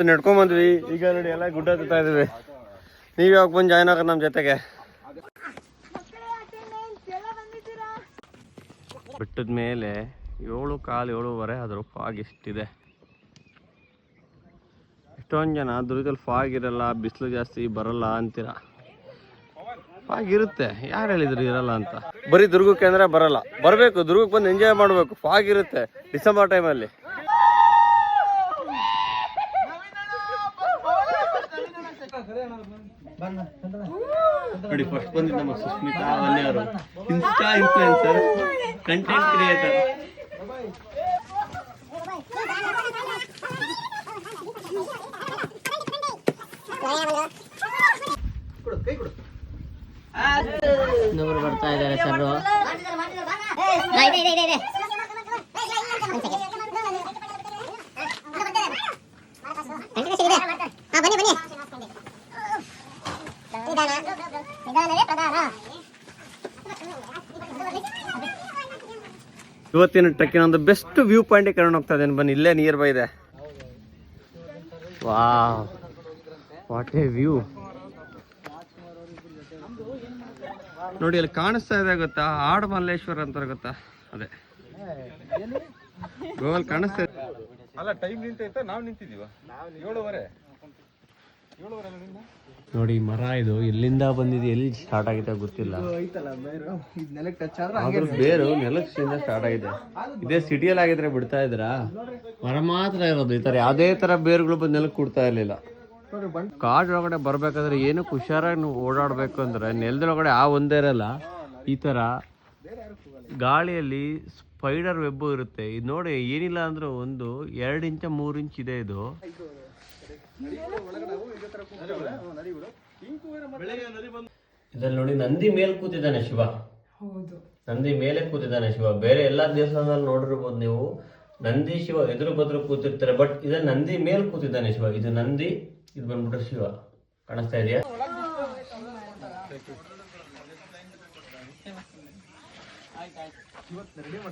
ನಡ್ಕೊಂಡ್ ಬಂದ್ವಿ. ಈಗ ನೋಡಿ ಎಲ್ಲ ಗುಡ್ಡ ಹತ್ತಾ ಇದೀವಿ. ನೀವ್ ಯಾವಾಗ ಬಂದು ಜಾಯ್ನ್ ಆಗ ನಮ್ಮ ಜೊತೆಗೆ. ಬೆಟ್ಟದ ಮೇಲೆ 7:15-7:30 ಅದ್ರ ಫಾಗ್ ಎಷ್ಟಿದೆ. ಎಷ್ಟೊಂದು ಜನ ದುರ್ಗದಲ್ಲಿ ಫಾಗ್ ಇರಲ್ಲ, ಬಿಸಿಲು ಜಾಸ್ತಿ ಬರಲ್ಲ ಅಂತೀರ. ಫಾಗ್ ಇರುತ್ತೆ, ಯಾರು ಹೇಳಿದ್ರು ಇರಲ್ಲ ಅಂತ. ಬರೀ ದುರ್ಗಕ್ಕೆ ಅಂದ್ರೆ ಬರಲ್ಲ, ಬರಬೇಕು, ದುರ್ಗಕ್ಕೆ ಬಂದು ಎಂಜಾಯ್ ಮಾಡಬೇಕು. ಫಾಗ್ ಇರುತ್ತೆ ಡಿಸೆಂಬರ್ ಟೈಮಲ್ಲಿ. ನೋಡಿ ಫಸ್ಟ್ ಬಂದಿದ್ದು ನಮ್ಮ ಸುಸ್ಮಿತಾ ವನ್ಯವರು, ಇನ್ಸ್ಟಾ ಇನ್ಫ್ಲುಯೆನ್ಸರ್, ಕಂಟೆಂಟ್ ಕ್ರಿಯೇಟರ್. ಇನ್ನೊಬ್ರು ಬರ್ತಾ ಇದ್ದಾರೆ ಸರ್. ಇವತ್ತಿನ ಟ್ರೆಕ್ಕಿನ ಒಂದು ಬೆಸ್ಟ್ ವ್ಯೂ ಪಾಯಿಂಟ್ ಕರ್ಕೊಂಡು ಹೋಗ್ತಾ ಇದ್ದೇನೆ. ಬನ್ನಿ, ಇಲ್ಲೇ ನಿಯರ್ ಬೈ ಇದೆ. Wow, what A view. ನೋಡಿ ಅಲ್ಲಿ ಕಾಣಿಸ್ತಾ ಇದೆ ಗೊತ್ತಾ, ಆಡು ಮಲ್ಲೇಶ್ವರ ಅಂತ ಗೊತ್ತಾ, ಅದೇ ಗೋವಲ್ ಕಾಣಿಸ್ತಾ ಇದೆ. ಅಲ್ಲ ಟೈಮ್ ನಿಂತೈತೆ, ನಾವು ನಿಂತಿದೀವ 7:30. ನೋಡಿ ಮರ ಇದು ಎಲ್ಲಿಂದ ಬಂದಿದೆ, ಎಲ್ಲಿ ಸ್ಟಾರ್ಟ್ ಆಗಿದೆ ಗೊತ್ತಿಲ್ಲ. ಬೇರು ನೆಲದಿಂದ ಸ್ಟಾರ್ಟ್ ಆಗಿದೆ. ಇದೇ ಸಿಟಿಯಲ್ಲಿ ಆಗಿದ್ರೆ ಬಿಡ್ತಾ ಇದ್ರ, ಮರ ಮಾತ್ರ ಇರೋದು. ಈ ತರ ಯಾವ್ದೇ ತರ ಬೇರುಗಳು ಬಂದು ನೆಲಕ್ಕೆ ಕೊಡ್ತಾ ಇರ್ಲಿಲ್ಲ. ಕಾಡೊಳಗಡೆ ಬರ್ಬೇಕಾದ್ರೆ ಏನಕ್ಕೆ ಹುಷಾರಾಗಿ ನೀವು ಓಡಾಡ್ಬೇಕು ಅಂದ್ರೆ, ನೆಲದೊಳಗಡೆ ಒಂದೇ ಇರಲ್ಲ. ಈ ತರ ಗಾಳಿಯಲ್ಲಿ ಸ್ಪೈಡರ್ ವೆಬ್ ಇರುತ್ತೆ. ಇದು ನೋಡಿ, ಏನಿಲ್ಲ ಅಂದ್ರೆ 2 ಇಂಚ್ 3 ಇಂಚ್ ಇದೆ ಇದು. ಇದ್ರಲ್ಲಿ ನೋಡಿ ನಂದಿ ಮೇಲೆ ಕೂತಿದ್ದಾನೆ ಶಿವ. ನಂದಿ ಮೇಲೆ ಕೂತಿದ್ದಾನೆ ಶಿವ. ಬೇರೆ ಎಲ್ಲಾ ದೇವಸ್ಥಾನದಲ್ಲಿ ನೋಡಿರ್ಬೋದು ನೀವು, ನಂದಿ ಶಿವ ಎದುರು ಬದ್ರು ಕೂತಿರ್ತಾರೆ. ಬಟ್ ಇದ ನಂದಿ ಮೇಲೆ ಕೂತಿದ್ದಾನೆ ಶಿವ. ಇದು ನಂದಿ, ಇದು ಬಂದ್ಬಿಟ್ಟು ಶಿವ. ಕಾಣಿಸ್ತಾ ಇದೆಯಾ?